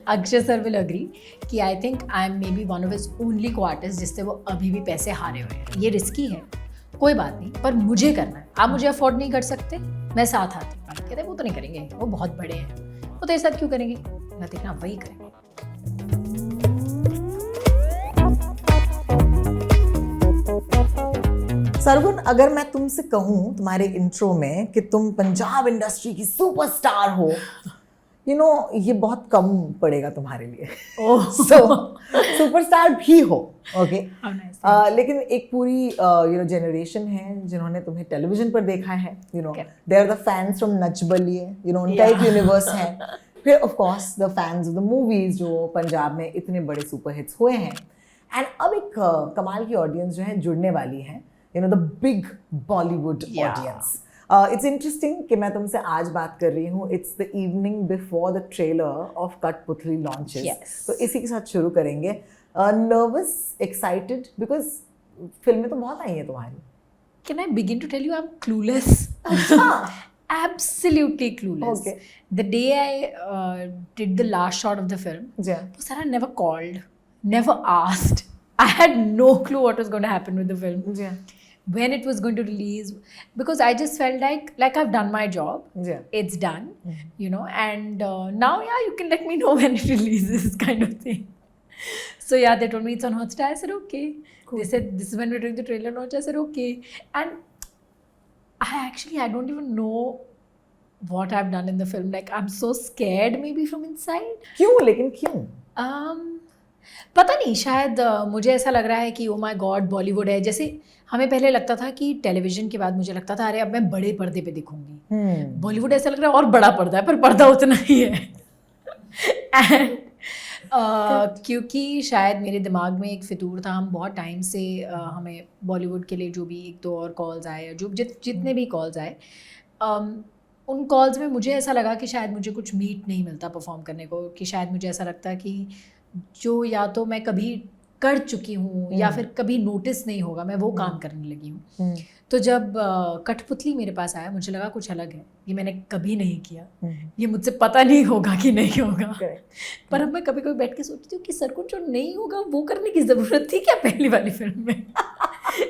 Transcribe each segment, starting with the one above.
Akshay sir will agree कि I think I am may be one of his only को artist जिससे वो अभी भी पैसे हारे हुए हैं। ये रिस्की है, कोई बात नहीं, पर मुझे करना है। आप मुझे अफोर्ड नहीं कर सकते, मैं साथ आती हूँ। कहते हैं वो तो नहीं करेंगे, वो बहुत बड़े हैं, वो तेरे साथ क्यों करेंगे? मैं देखना वही करेंगे। सरगुन, अगर मैं तुमसे कहूँ तुम्हारे इंट्रो में कि तुम पंजाब इंडस्ट्री की सुपरस्टार हो, ये बहुत कम पड़ेगा तुम्हारे लिए। सुपरस्टार भी हो, ओके। लेकिन एक पूरी जनरेशन है जिन्होंने तुम्हें टेलीविजन पर देखा है, they are the fans from Nach Baliye, उनका एक यूनिवर्स है। फिर of course the fans of the movies जो पंजाब में इतने बड़े सुपर हिट्स हुए हैं। एंड अब एक कमाल की ऑडियंस जो है जुड़ने वाली है, the big Bollywood audience. It's interesting कि मैं तुमसे आज बात कर रही हूँ. It's the evening before the trailer of Kathputli launches. Yes. तो इसी के साथ शुरू करेंगे. Nervous, excited, because फिल्में तो बहुत आई हैं तुम्हारी. Can I begin to tell you I'm clueless? Absolutely clueless. Okay. The day I did the last shot of the film, Sarah never called, never asked. I had no clue what was going to happen with the film. When it was going to release, because I just felt like I've done my job. It's done, and now you can let me know when it releases, kind of thing. So they told me it's on Hotstar. I said okay. Cool. They said this is when we're doing the trailer launch. I said okay, and I don't even know what I've done in the film. Like I'm so scared maybe from inside. क्यों? पता नहीं, शायद मुझे ऐसा लग रहा है कि ओ माय गॉड बॉलीवुड है। जैसे हमें पहले लगता था कि टेलीविजन के बाद मुझे लगता था अरे अब मैं बड़े पर्दे पे दिखूंगी। बॉलीवुड ऐसा लग रहा है और बड़ा पर्दा है, पर पर्दा उतना ही है। एंड क्योंकि शायद मेरे दिमाग में एक फितूर था, हम बहुत टाइम से हमें बॉलीवुड के लिए जो भी एक दो और कॉल्स आए, जो जितने भी कॉल्स आए, उन कॉल्स में मुझे ऐसा लगा कि शायद मुझे कुछ मीट नहीं मिलता परफॉर्म करने को, कि शायद मुझे ऐसा लगता कि जो या तो मैं कभी कर चुकी हूँ या फिर कभी नोटिस नहीं होगा, मैं वो काम करने लगी हूँ। तो जब कठपुतली मेरे पास आया, मुझे लगा कुछ अलग है, ये मैंने कभी नहीं किया, ये मुझसे पता नहीं होगा कि नहीं होगा। पर अब मैं कभी कभी बैठ के सोचती हूँ कि सर को जो नहीं होगा वो करने की ज़रूरत थी क्या पहली वाली फिल्म में?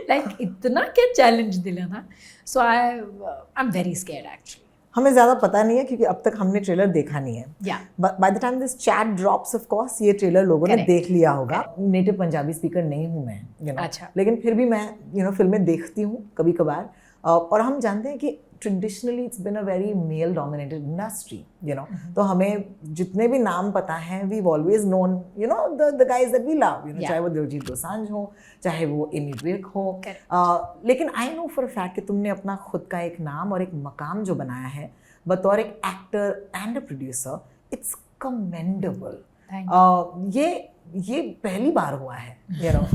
लाइक इतना क्या चैलेंज दिला था। So I am very scared actually. हमें ज़्यादा पता नहीं है क्योंकि अब तक हमने ट्रेलर देखा नहीं है। By the time this chat drops, of course ये ट्रेलर लोगों ने देख लिया होगा। नेटिव पंजाबी स्पीकर नहीं हूँ मैं, अच्छा। लेकिन फिर भी मैं फिल्में देखती हूँ कभी कभार। और हम जानते हैं कि traditionally it's been a very male dominated industry, तो हमें जितने भी नाम पता हैं, we always known the guys that we love, चाहे वो दिलजीत दोसांझ हो, चाहे वो एमी विर्क हो। लेकिन I know for a fact कि तुमने अपना खुद का एक नाम और एक मकाम जो बनाया है बतौर एक actor and a producer, it's commendable. ये पहली बार हुआ है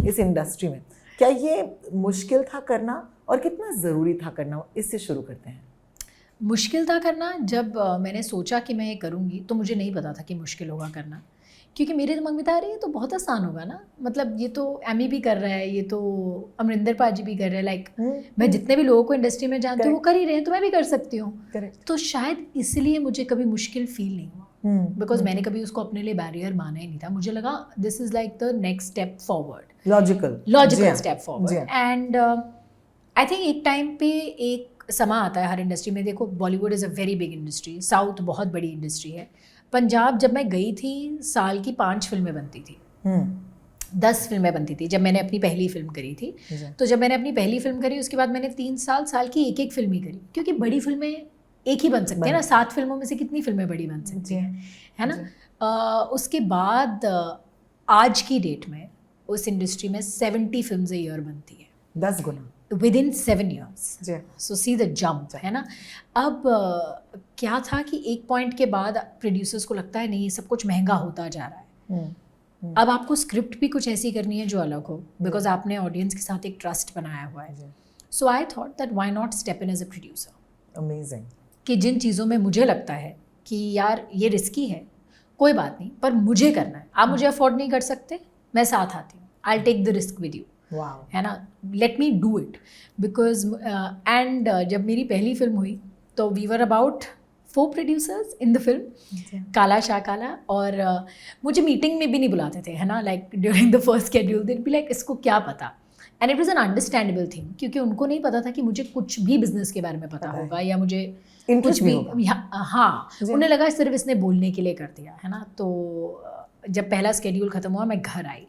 इस इंडस्ट्री में। क्या ये मुश्किल था करना और कितना ज़रूरी था करना? इससे शुरू करते हैं। मुश्किल था करना, जब मैंने सोचा कि मैं ये करूँगी तो मुझे नहीं पता था कि मुश्किल होगा करना, क्योंकि मेरे दिमाग में था अरे ये तो बहुत आसान होगा ना, मतलब ये तो एमी भी कर रहा है, ये तो अमरिंदर पाजी भी कर रहे हैं, लाइक मैं जितने भी लोगों को इंडस्ट्री में जानती हूँ वो कर ही रहे हैं, तो मैं भी कर सकती हूँ। तो शायद इसलिए मुझे कभी मुश्किल फील नहीं हुआ, बिकॉज मैंने कभी उसको अपने लिए बैरियर माना ही नहीं था। मुझे लगा this is like the next step forward, logical step forward. And I think एक टाइम पे एक समा आता है हर इंडस्ट्री में। देखो Bollywood is a very big industry, south बहुत बड़ी इंडस्ट्री है। पंजाब जब मैं गई थी, साल की 5 फिल्में बनती थी, 10 फिल्में बनती थी जब मैंने अपनी पहली फिल्म करी थी। तो जब मैंने अपनी पहली फिल्म करी उसके बाद मैंने 3 साल की एक फिल्म ही करी, क्योंकि बड़ी फिल्में एक ही बन सकती है ना, 7 फिल्मों में से कितनी फिल्में बड़ी बन सकती हैं, है ना। उसके बाद आज की डेट में उस इंडस्ट्री में 70 फिल्म्स अ ईयर बनती है, 10 गुना within 7 years. So see the jump, है ना। अब क्या था कि एक पॉइंट के बाद प्रोड्यूसर्स को लगता है नहीं, ये सब कुछ महंगा होता जा रहा है। अब आपको स्क्रिप्ट भी कुछ ऐसी करनी है जो अलग हो, बिकॉज आपने ऑडियंस के साथ एक ट्रस्ट बनाया हुआ है। So I thought that why not step in as a producer. Amazing. कि जिन चीज़ों में मुझे लगता है कि यार ये रिस्की है, कोई बात नहीं, पर मुझे करना है। आप मुझे अफोर्ड नहीं कर सकते, मैं साथ आती हूँ, I take the risk with you, है ना, let me do it. Because and जब मेरी पहली फिल्म हुई तो we were about 4 producers in the film, Kala Shah काला, और मुझे मीटिंग में भी नहीं बुलाते थे, है ना, like during the first schedule they be like इसको क्या पता, and it was an understandable thing, क्योंकि उनको नहीं पता था कि मुझे कुछ भी बिजनेस के बारे में पता होगा या मुझे कुछ भी, हाँ, उन्हें लगा सिर्फ इसने बोलने के लिए कर दिया, है ना। तो जब पहला शेड्यूल ख़त्म हुआ मैं घर आई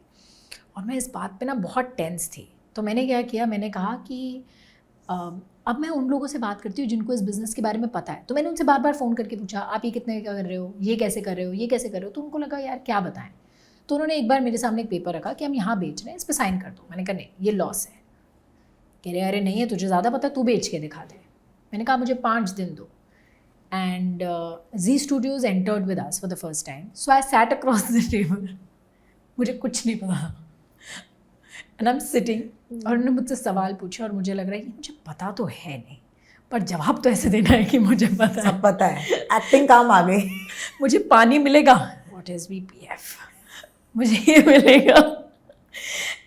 और मैं इस बात पे ना बहुत टेंस थी, तो मैंने क्या किया, मैंने कहा कि अब मैं उन लोगों से बात करती हूँ जिनको इस बिज़नेस के बारे में पता है। तो मैंने उनसे बार बार फ़ोन करके पूछा, आप ये कितने का कर रहे हो, ये कैसे कर रहे हो, ये कैसे कर रहे हो। तो उनको लगा यार क्या बताएं, तो उन्होंने एक बार मेरे सामने एक पेपर रखा कि हम यहाँ बेच रहे हैं, इस पर साइन कर दो। मैंने कहा नहीं, ये लॉस है। कह रहे अरे नहीं है, तुझे ज़्यादा पता, तू बेच के दिखा दे। मैंने कहा मुझे 5 दिन दो। And Zee Studios entered with us for the first time, so I sat across the table, मुझे कुछ नहीं पता, एंड आई एम सिटिंग, और उन्होंने मुझसे सवाल पूछे और मुझे लग रहा है कि मुझे पता तो है नहीं, पर जवाब तो ऐसे देना है कि मुझे पता है, सब पता है, एक्टिंग काम आ गई। मुझे पानी मिलेगा, व्हाट इज BPF, मुझे ये मिलेगा।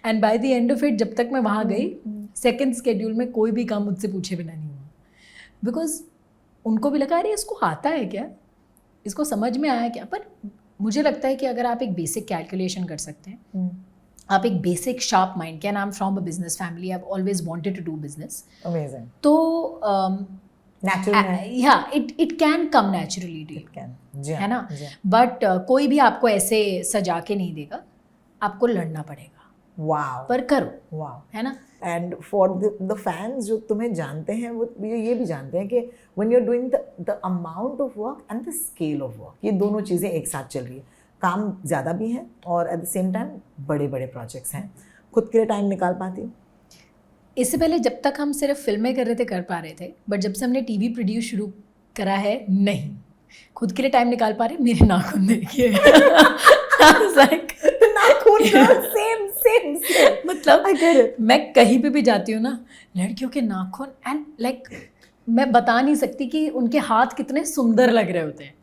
And by the end of it, जब तक मैं वहाँ गई, सेकेंड शेड्यूल में कोई भी काम मुझसे पूछे बिना नहीं हुआ, बिकॉज उनको भी लगा अरे इसको आता है क्या, इसको समझ में आया क्या। पर मुझे लगता है कि अगर आप एक बेसिक कैलकुलेशन कर सकते हैं, आप एक basic sharp mind, can I am from a business family, I have always wanted to do business, amazing, तो नेचुरल, या it can come naturally to you, है ना। बट कोई भी आपको ऐसे सजा के नहीं देगा, आपको लड़ना पड़ेगा, वाओ, पर करो, वाओ, है ना। एंड फॉर द फैंस जो तुम्हें जानते हैं वो ये भी जानते हैं कि when you are doing the amount of work and the scale of work, ये दोनों चीज़ें एक साथ चल रही है, काम ज़्यादा भी है और एट द सेम टाइम बड़े बड़े प्रोजेक्ट्स हैं, खुद के लिए टाइम निकाल पाती हूँ? इससे पहले जब तक हम सिर्फ फिल्में कर रहे थे कर पा रहे थे, बट जब से हमने टीवी प्रोड्यूस शुरू करा है, नहीं, खुद के लिए टाइम निकाल पा रहे। मेरे नाखून देखिए मतलब मैं कहीं पे भी जाती हूँ ना, लड़कियों के नाखून, एंड लाइक मैं बता नहीं सकती कि उनके हाथ कितने सुंदर लग रहे होते हैं।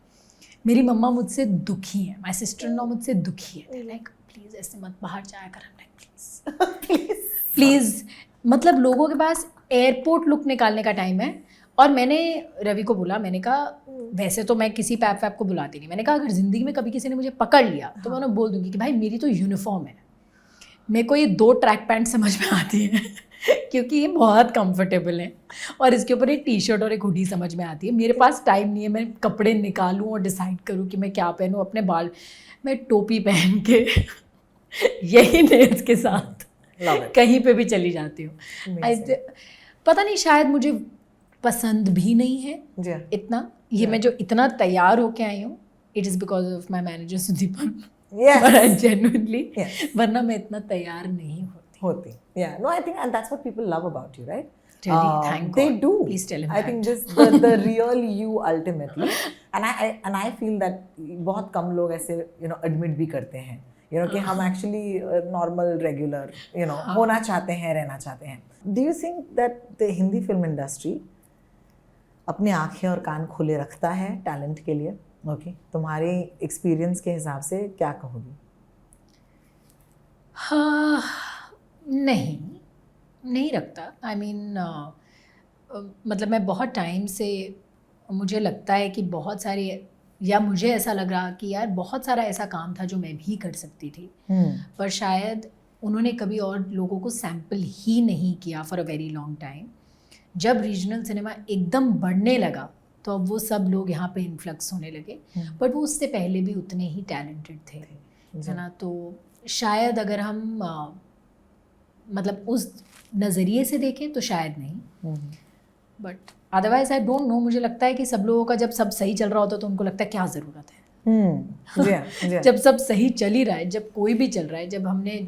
मेरी मम्मा मुझसे दुखी है, माई सिस्टर इन लॉ मुझसे दुखी है, लाइक प्लीज़ ऐसे मत बाहर जाया कर, प्लीज़ प्लीज़। मतलब लोगों के पास एयरपोर्ट लुक निकालने का टाइम है। और मैंने रवि को बोला, मैंने कहा वैसे तो मैं किसी पैप वैप को बुलाती नहीं, मैंने कहा अगर ज़िंदगी में कभी किसी ने मुझे पकड़ लिया तो मैं उन्हें बोल दूँगी कि भाई मेरी तो यूनिफॉर्म है, मेरे को ये 2 ट्रैक पैंट समझ में आती है क्योंकि ये बहुत कंफर्टेबल है, और इसके ऊपर एक टी-शर्ट और एक हुडी समझ में आती है। मेरे पास टाइम नहीं है मैं कपड़े निकालूं और डिसाइड करूं कि मैं क्या पहनूं। अपने बाल मैं टोपी पहन के यही नेल्स के साथ कहीं पे भी चली जाती हूँ। पता नहीं, शायद मुझे पसंद भी नहीं है इतना, ये मैं जो इतना तैयार होके आई हूँ, it is because of my manager Sudipan, genuinely, वरना मैं इतना तैयार नहीं होती। Yeah, no, I think, and that's what people love about you, right? Really, thank they God. do. Please tell him I that. think the real you ultimately, and I feel that बहुत कम लोग ऐसे admit भी करते हैं, कि हम actually normal, regular, होना चाहते हैं, रहना चाहते हैं. Do you think that the Hindi film industry अपने आँखें और कान खुले रखता है टैलेंट के लिए? Okay, तुम्हारे एक्सपीरियंस के हिसाब से क्या कहोगी? हाँ, नहीं रखता। I mean, मतलब मैं बहुत टाइम से, मुझे लगता है कि बहुत सारे, या मुझे ऐसा लग रहा कि यार बहुत सारा ऐसा काम था जो मैं भी कर सकती थी, पर शायद उन्होंने कभी और लोगों को सैम्पल ही नहीं किया for a very long time. जब रीजनल सिनेमा एकदम बढ़ने लगा तो अब वो सब लोग यहाँ पे इन्फ्लक्स होने लगे, बट वो उससे पहले भी उतने ही टैलेंटेड थे, है ना। तो शायद अगर हम मतलब उस नज़रिए से देखें तो शायद नहीं, but otherwise I don't no. मुझे लगता है कि सब लोगों का जब सब सही चल रहा होता है तो उनको लगता है क्या ज़रूरत है। जब सब सही चल ही रहा है, जब कोई भी चल रहा है, जब हमने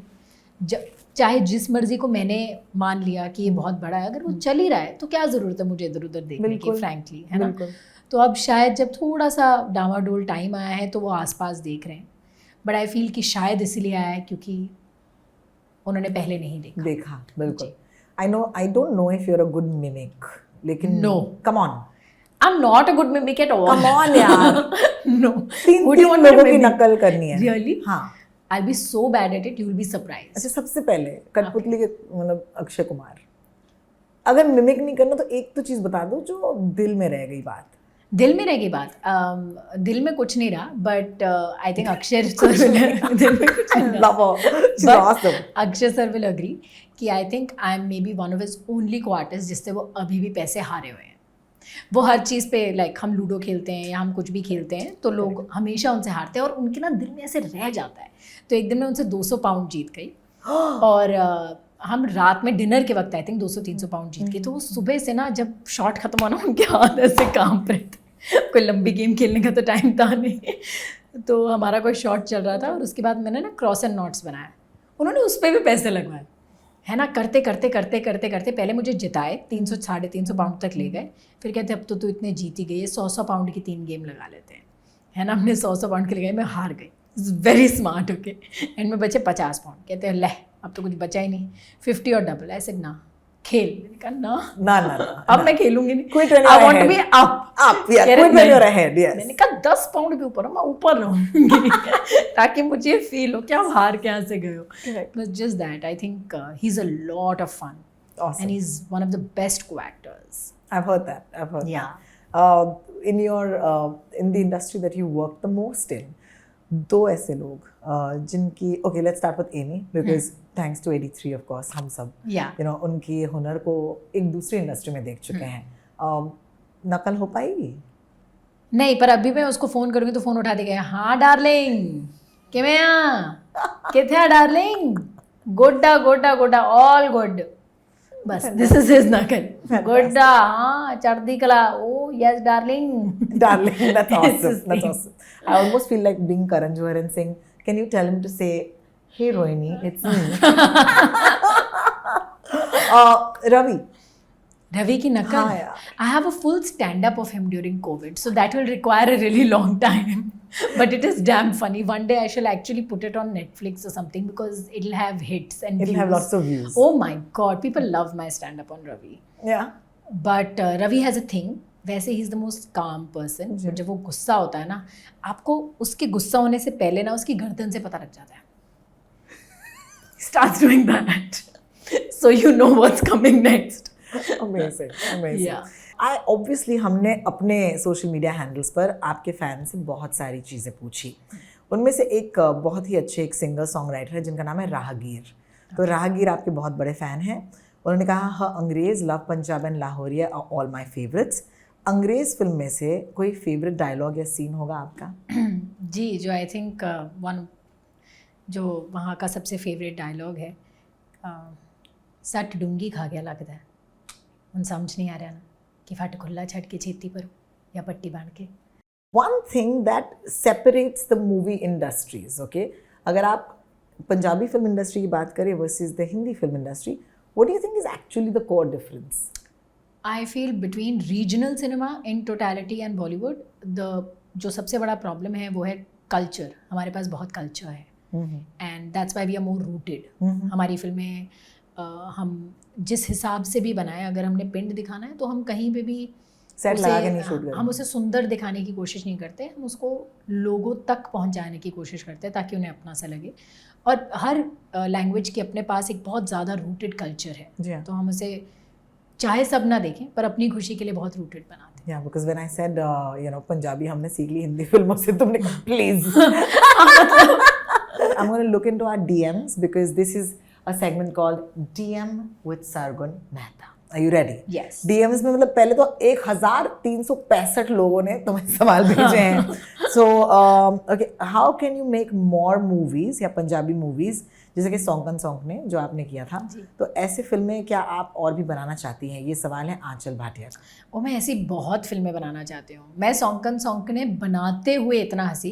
चाहे जिस मर्जी को मैंने मान लिया कि ये बहुत बड़ा है, अगर वो चल ही रहा है तो क्या ज़रूरत है मुझे इधर उधर देखने की, फ्रैंकली, है ना। तो अब शायद जब थोड़ा सा डामाडोल टाइम आया है तो वो आसपास देख रहे हैं, बट आई फील कि शायद इसलिए आया है क्योंकि उन्होंने पहले नहीं देखा। बिल्कुल। I don't know if you are a good mimic, लेकिन no, come on, I am not a good mimic at all. Come on यार, नो, तीन लोगों की नकल करनी है। रियली? हाँ, I'll be so bad at it, you'll be surprised. अच्छा, सबसे पहले कठपुतली के मतलब अक्षय कुमार, अगर मिमिक नहीं करना तो एक तो चीज़ बता दो जो दिल में रह गई बात। दिल में रहेगी बात। दिल में कुछ नहीं रहा, but I think Akshay sir दिल में कुछ नहीं रहा। अक्षय सर विल अग्री कि I think I am may be one of his only को आर्टिस्ट जिससे वो अभी भी पैसे हारे हुए हैं। वो हर चीज़ पे लाइक हम लूडो खेलते हैं या हम कुछ भी खेलते हैं तो लोग हमेशा उनसे हारते हैं और उनके ना दिल में ऐसे रह जाता है। तो एक दिन मैं उनसे 200 पाउंड जीत गई और हम रात में डिनर के वक्त आई थिंक 200-300 पाउंड जीत गई। तो वो सुबह से ना जब शॉट खत्म हुआ ना उनके हाथ ऐसे कांप रहे थे। कोई लंबी गेम खेलने का तो टाइम था नहीं, तो हमारा कोई शॉट चल रहा था और उसके बाद मैंने ना क्रॉस एंड नॉट्स बनाया। उन्होंने उस पर भी पैसे लगवाए है ना, करते करते करते करते करते पहले मुझे जिताए 300-350 पाउंड तक ले गए। फिर कहते अब तो तू इतने जीत ही गई है, 100 पाउंड की 3 गेम लगा लेते हैं, है ना। हमने 100 पाउंड के लगाए, मैं हार गई वेरी स्मार्ट होके। एंड में बचे 50 पाउंड। कहते हैं ले अब तो कुछ बचा ही नहीं, 50 और डबल। ऐसे ना खेल। मैंने कहा ना अब मैं खेलूंगी नहीं, I want to be up मैंने कहा 10 पाउंड भी ऊपर, मैं ऊपर रहूंगी ताकि मुझे फील हो क्या हार के यहाँ से गए हो। Just that I think he is a lot of fun and he's one of the best co-actors. I've heard that. Yeah. In the industry that you work the most in, दो ऐसे लोग जिनकी okay, let's start with Amy because thanks to 83 of course हम सब उनकी हुनर को एक दूसरी इंडस्ट्री में देख चुके हैं। नकल हो पाएगी? नहीं, पर अभी मैं उसको फ़ोन करूँगी तो फ़ोन उठा देगा। हाँ डार्लिंग किथे डार्लिंग, गोड्डा ऑल गुड, बस दिस इज हिज नकल। गोड्डा हाँ चढ़दी कला, ओ yes darling that's awesome. I almost feel like being Karan Johar and saying, can you tell him to say, hey Rohini, it's me. Ravi की नकल, I have a full stand-up of him during COVID, so that will require a really long time. But it is damn funny. One day I shall actually put it on Netflix or something because it'll have hits and it'll have lots of views. Oh my God, people love my stand-up on Ravi. Yeah. But Ravi has a thing. वैसे he is the most काम person. जब वो गुस्सा होता है ना, आपको उसके गुस्सा होने से पहले ना उसकी गर्दन से पता लग जाता है। Starts doing that, so you know what's coming next. Amazing. Yeah. Obviously हमने अपने सोशल मीडिया हैंडल्स पर आपके फैन से बहुत सारी चीज़ें पूछी। उनमें से एक बहुत ही अच्छे एक सिंगर सॉन्ग राइटर है जिनका नाम है राहगीर। तो राहगीर आपके बहुत बड़े फ़ैन हैं। उन्होंने कहा हाँ, Angrej, love Punjab and Lahoriya are all my favourites. Angrej film में से कोई फेवरेट डायलॉग या सीन होगा आपका? जी, जो आई थिंक जो वहाँ का सबसे फेवरेट डायलॉग है, सट डूंगी खा गया लगता है, उन समझ नहीं आ रहा ना कि फट खुला छट के छेती पर या पट्टी बांध के। One thing that separates the movie industries, okay? अगर आप पंजाबी फिल्म इंडस्ट्री की बात करें versus the Hindi film industry, what do you think is actually the core difference? I feel between regional cinema in totality and Bollywood, जो सबसे बड़ा problem है वो है कल्चर। हमारे पास बहुत कल्चर है and that's why we are more rooted. हमारी फिल्में हम जिस हिसाब से भी बनाएं, अगर हमने पिंड दिखाना है तो हम कहीं पे भी सेट लगा के नहीं शूट करते। हम उसे सुंदर दिखाने की कोशिश नहीं करते, हम उसको लोगों तक पहुंचाने की कोशिश करते हैं ताकि उन्हें अपना सा लगे। और हर लैंग्वेज के अपने पास एक बहुत ज़्यादा रूटेड कल्चर है, तो हम उसे चाहे सब ना देखें पर अपनी खुशी के लिए बहुत रूटेड बनाते हैं। Yeah, because when I said Punjabi हमने सीख ली हिंदी फिल्मों से, तुमने कहा please I'm going to look into our DMs because this is a segment called DM with Sargun Mehta. Are you ready? Yes. DMs में मतलब पहले तो 1365 लोगों ने तुम्हें सवाल भेजे हैं। So okay, how can you make more movies या पंजाबी movies जैसे कि सौंकन सौंक ने जो आपने किया था, तो ऐसी फिल्में क्या आप और भी बनाना चाहती हैं? ये सवाल है आंचल भाटिया का। और मैं ऐसी बहुत फिल्में बनाना चाहती हूँ। मैं सौंकन सौंक ने बनाते हुए इतना हंसी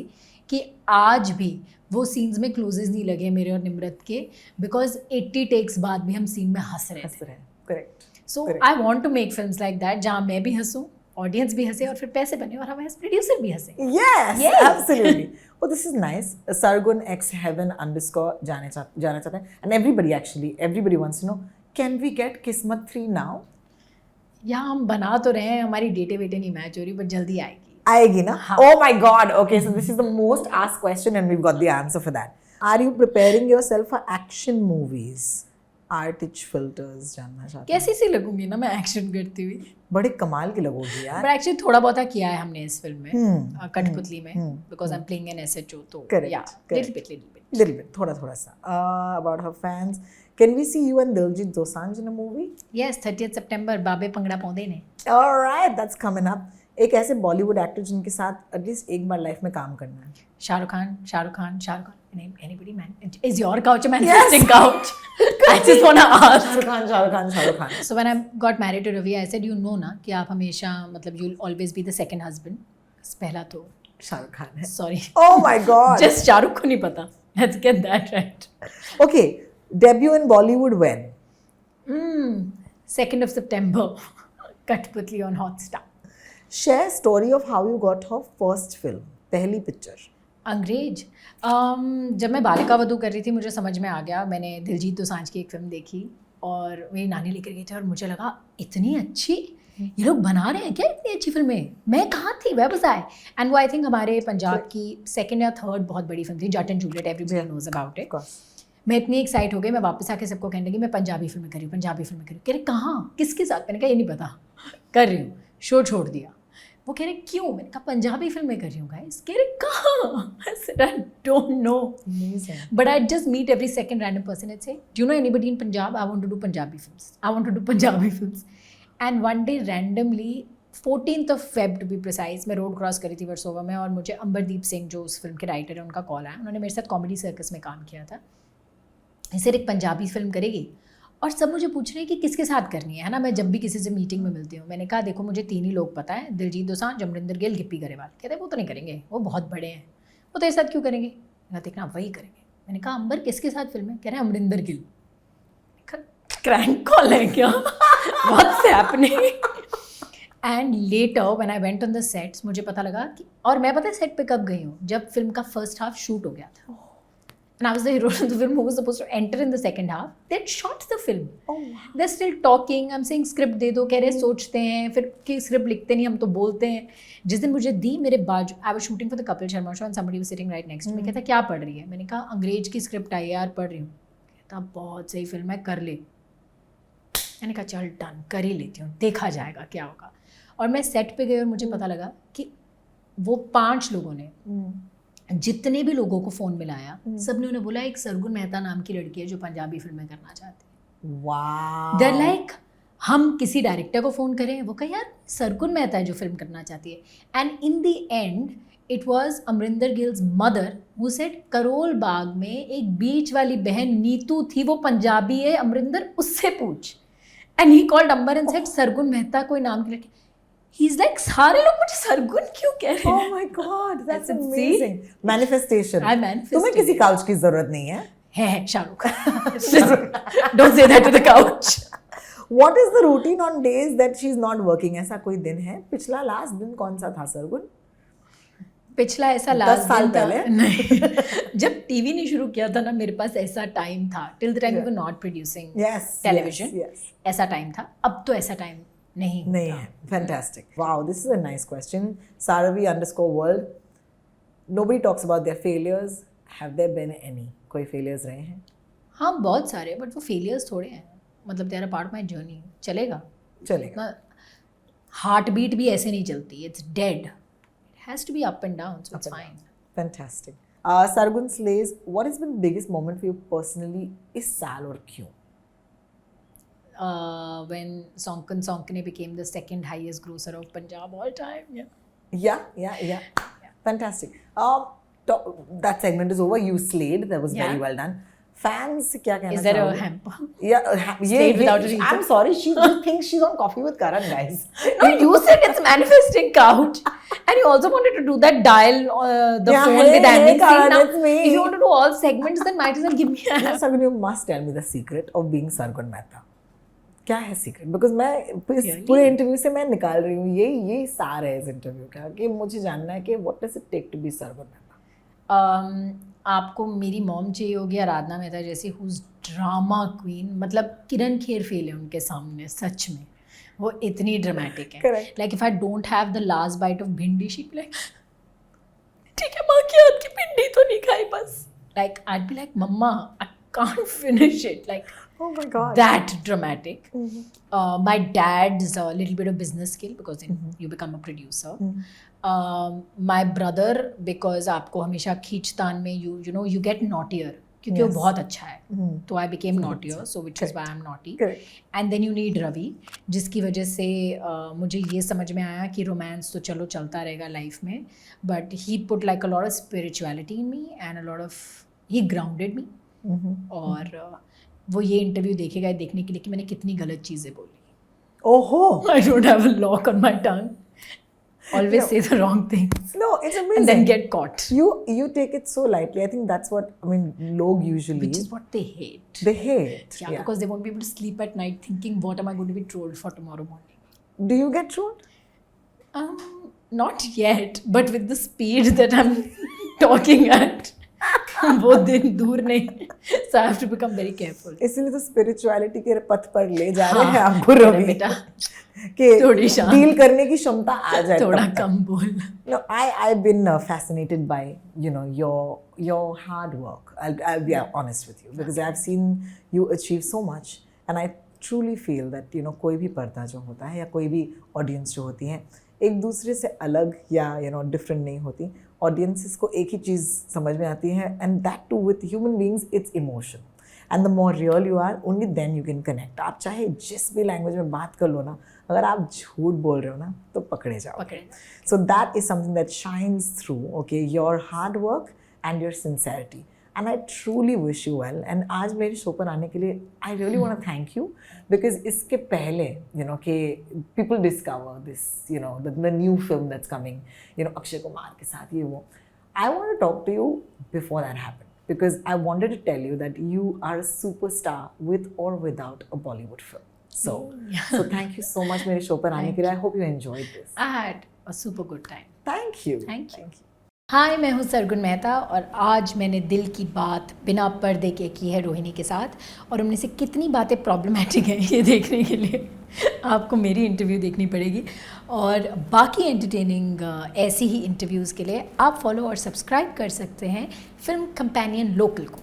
कि आज भी वो सीन्स में क्लोजेस नहीं लगे मेरे और निम्रत के, बिकॉज 80 टेक्स बाद भी हम सीन में हंस रहे हैं। Correct. So I want to make films like that जहाँ मैं भी हंसूं, ऑडियंस भी हंसे और फिर पैसे बने और हम एज प्रोड्यूसर भी हंसे। Yes, absolutely. Oh, this is nice. Sargun X Heaven _ जाना चाहते हैं, and everybody wants to know, can we get Kismat 3 now? या हम बना तो रहे हैं, हमारी डेटे वेटे नहीं मैच हो रही, बट जल्दी आएगी ना? Oh my God. Okay, so this is the most asked question and we've got the answer for that. Are you preparing yourself for action movies? आर्टिच फिल्टर्स जानना चाहता हूँ। कैसी सी लगूंगी ना मैं एक्शन करती हुई, बड़े कमाल की लगोगी यार। बट एक्चुअली थोड़ा बहुत किया है हमने इस फिल्म में, कठपुतली में, because I am playing an SHO, तो या लिटिल बिट थोड़ा सा about her fans, can we see you and Diljit Dosanjh in a movie? Yes, 30 सितंबर Babe Bhangra Paunde Ne. Alright, that's coming up. एक ऐसे बॉलीवुड एक्टर जिनके साथ एटलीस्ट एक बार लाइफ में काम करना है। Shahrukh Khan, anybody man? Is your couch a manifesting couch? I just want to ask. Shahrukh Khan. So when I got married to Ravi, I said, you know ना कि आप हमेशा मतलब you'll always be the second husband. पहला तो शाहरुख खान है. Sorry. Oh my God. Just Shahrukh को नहीं पता. Let's get that right. Okay, debut in Bollywood when? 2nd of September. Kathputli on Hotstar. Share story of how you got her first film, पहली picture. अंग्रेज. जब मैं बालिका वधू कर रही थी मुझे समझ में आ गया, मैंने दिलजीत दोसांझ की एक फिल्म देखी और मेरी नानी लेकर गई थी और मुझे लगा इतनी अच्छी, ये लोग बना रहे हैं क्या इतनी अच्छी फिल्में, मैं कहाँ थी, वेयर वाज आई? एंड वो आई थिंक हमारे पंजाब की 2nd या 3rd बहुत बड़ी फिल्म थी, Jatt and Juliet, everybody knows about it. मैं इतनी एक्साइट हो गई, मैं वापस आके सबको कहने लगी मैं पंजाबी फिल्में करी हूँ, कह रहे कहाँ, किसके साथ? मैंने कहा ये नहीं पता, कर रही हूँ, शो छोड़ दिया. वो कह रहे क्यों? मैंने कहा पंजाबी फिल्में कर रही हूँ गाइस. कह रहे कहाँ? I said I don't know. Amazing. But I just meet every second random person and say, do you know anybody in Punjab? I want to do Punjabi films. And one day randomly 14th of Feb to be precise, मैं road cross करी थी वर्सोवा में और मुझे अंबरदीप सिंह जो उस film के writer है उनका कॉल आया. उन्होंने मेरे साथ कॉमेडी सर्कस में काम किया था. इसे एक पंजाबी फिल्म करेगी और सब मुझे पूछ रहे हैं कि किसके साथ करनी है ना. मैं जब भी किसी से मीटिंग में मिलती हूँ मैंने कहा देखो मुझे 3 ही लोग पता है, दिलजीत दोसांझ, अमरिंदर गिल, गिप्पी गरेवाल. कहते हैं वो तो नहीं करेंगे, वो बहुत बड़े हैं, वो तेरे साथ क्यों करेंगे? मैं देखना वही करेंगे. मैंने कहा अंबर किसके साथ फिल्म है? कह रहे हैं अमरिंदर गिल. क्रैंक कॉल है क्या? What's happening? And later when I went on the sets मुझे पता लगा कि, और मैं पता है सेट पे कब गई हूँ, जब फिल्म का फर्स्ट हाफ शूट हो गया था. And I was the hero of the film who was supposed to enter in the second half. They shot the film. Oh, wow. They're still talking. I'm saying script दे दो, कह रहे सोचते हैं, फिर कि स्क्रिप्ट लिखते नहीं, हम तो बोलते हैं. जिस दिन मुझे दी मेरे बाजू, I was shooting for the Kapil Sharma show and somebody was sitting right next to me. कहता क्या पढ़ रही है? मैंने कहा अंग्रेज की स्क्रिप्ट आई यार, पढ़ रही हूँ. कहता बहुत सही फिल्म है, कर ले. मैंने कहा चल डन, कर ही लेती हूँ, देखा जाएगा क्या होगा. और मैं सेट पे गई और मुझे पता लगा कि वो 5 लोगों ने जितने भी लोगों को फ़ोन मिलाया सब ने उन्हें बोला एक सरगुन मेहता नाम की लड़की है जो पंजाबी फिल्में करना चाहती है. वाह. They're like हम किसी डायरेक्टर को फ़ोन करें, वो कहे यार सरगुन मेहता है जो फिल्म करना चाहती है. And in the end it was Amarinder Gill's mother who said Karol Bagh में एक बीच वाली बहन नीतू थी, वो पंजाबी है, अमरिंदर उससे पूछ. And he called Ambar and said Sargun Mehta कोई नाम की लड़की. He's like सारे लोग मुझे सरगुन क्यों कह रहे हैं? Oh my God, that's amazing. Manifestation. I manifested. तुम्हें किसी काउच की जरूरत नहीं है. है Shahrukh. Don't say that to the couch. What is the routine on days that she's not working? ऐसा कोई दिन है? पिछला लास्ट दिन कौन सा था सरगुन? पिछला ऐसा लास्ट 10 साल पहले नहीं. जब टीवी नहीं शुरू किया था ना मेरे पास ऐसा टाइम था. Till the time we were not producing television. ऐसा टाइम था. अब तो ऐसा टाइम नहीं है. Fantastic. Wow, this is a nice question. Saravi_world. Nobody talks about their failures. Have there been any? कोई failures रहे हैं? हाँ बहुत सारे, बट वो failures थोड़े हैं. मतलब they are a part of my journey. चलेगा. हार्ट बीट भी ऐसे नहीं चलती. It's dead. It has to be up and down, so it's fine. Fantastic. Sargun Slays, what has been the biggest moment for you personally इस साल और क्यों? When Sonkane became the 2nd highest grosser of Punjab all time. Yeah. Fantastic. That segment is over. You slayed. That was very well done. Fans, क्या कहना? Is there a hamper? Yeah, Slayed without a reason. I'm sorry. She just thinks she's on coffee with Karan, guys. No, you said it's manifesting couch, and you also wanted to do that dial the phone with ending scene. Now, if you want to do all segments, then might as well give me a hamper. Sargun, you must tell me the secret of being Sargun Mehta. क्या है secret? Because मैं पूरे interview से मैं निकाल रही हूँ यही सार है इस इंटरव्यू का कि मुझे जानना है कि what does it take to be Sargun Mehta. आपको मेरी मॉम चाहिए होगी आराधना मेहता जैसी, हुज ड्रामा क्वीन. मतलब किरण खेर फेल है उनके सामने, सच में वो इतनी ड्रामेटिक है. Like if I don't have the last bite of bhindi she like ठीक है माँ की हाथ की भिंडी तो नहीं खाई बस. Like I be like mama I can't finish it. Like Oh my God. That dramatic. My dad's a little bit of business skill because then you become a producer. My brother, because आपको हमेशा खींचतान में you get naughtier क्योंकि वो बहुत अच्छा है, तो I became naughtier, so which is why I'm naughty. And then you need Ravi, जिसकी वजह से मुझे ये समझ में आया कि रोमांस तो चलो चलता रहेगा लाइफ में, but he put like a lot of spirituality in me and a lot of he grounded me. और वो ये इंटरव्यू देखेगा देखने के लिए कि मैंने कितनी गलत चीज़ें बोली. ओहो. I don't have a lock on my tongue. Always say the wrong things. No, it's amazing. And then get caught. You take it so lightly. I think that's what, I mean, log usually. Which is what they hate. They hate. Yeah, because they won't be able to sleep at night thinking, what am I going to be trolled for tomorrow morning? Do you get trolled? Not yet, but with the speed that I'm talking at, वो दिन दूर नहीं. So I have to become very careful. इसलिए तो spirituality के पथ पर ले जा रहे हैं आपको रवि, बेटा कि थोड़ी शांत, डील करने की क्षमता आ जाए. थोड़ा कम बोल. No, I've been fascinated by your hard work. I'll be honest with you, because I've seen you achieve so much, and I truly feel that कोई भी पर्दा जो होता है या कोई भी ऑडियंस जो होती है एक दूसरे से अलग या डिफरेंट नहीं होती. ऑडियंसेस को एक ही चीज़ समझ में आती है, and that too with human beings, it's emotion. And the more real you are, only then you can connect. आप चाहे जिस भी लैंग्वेज में बात कर लो ना, अगर आप झूठ बोल रहे हो ना तो पकड़े जाओ. So that is something that shines through, okay, your hard work and your sincerity. And I truly wish you well. And आज मेरे शो पर आने के लिए I really want to thank you, because इसके पहले कि people discover this the new film that's coming, Akshay Kumar के साथ ये वो. I want to talk to you before that happened, because I wanted to tell you that you are a superstar with or without a Bollywood film. So thank you so much मेरे show पर आने के लिए. I hope you enjoyed this. I had a super good time. Thank you. Thank you. हाय, मैं हूँ सरगुन मेहता, और आज मैंने दिल की बात बिना पर्दे के की है रोहिणी के साथ. और उनमें से कितनी बातें प्रॉब्लमेटिक हैं ये देखने के लिए आपको मेरी इंटरव्यू देखनी पड़ेगी. और बाकी एंटरटेनिंग ऐसी ही इंटरव्यूज़ के लिए आप फॉलो और सब्सक्राइब कर सकते हैं फिल्म कंपेनियन लोकल को.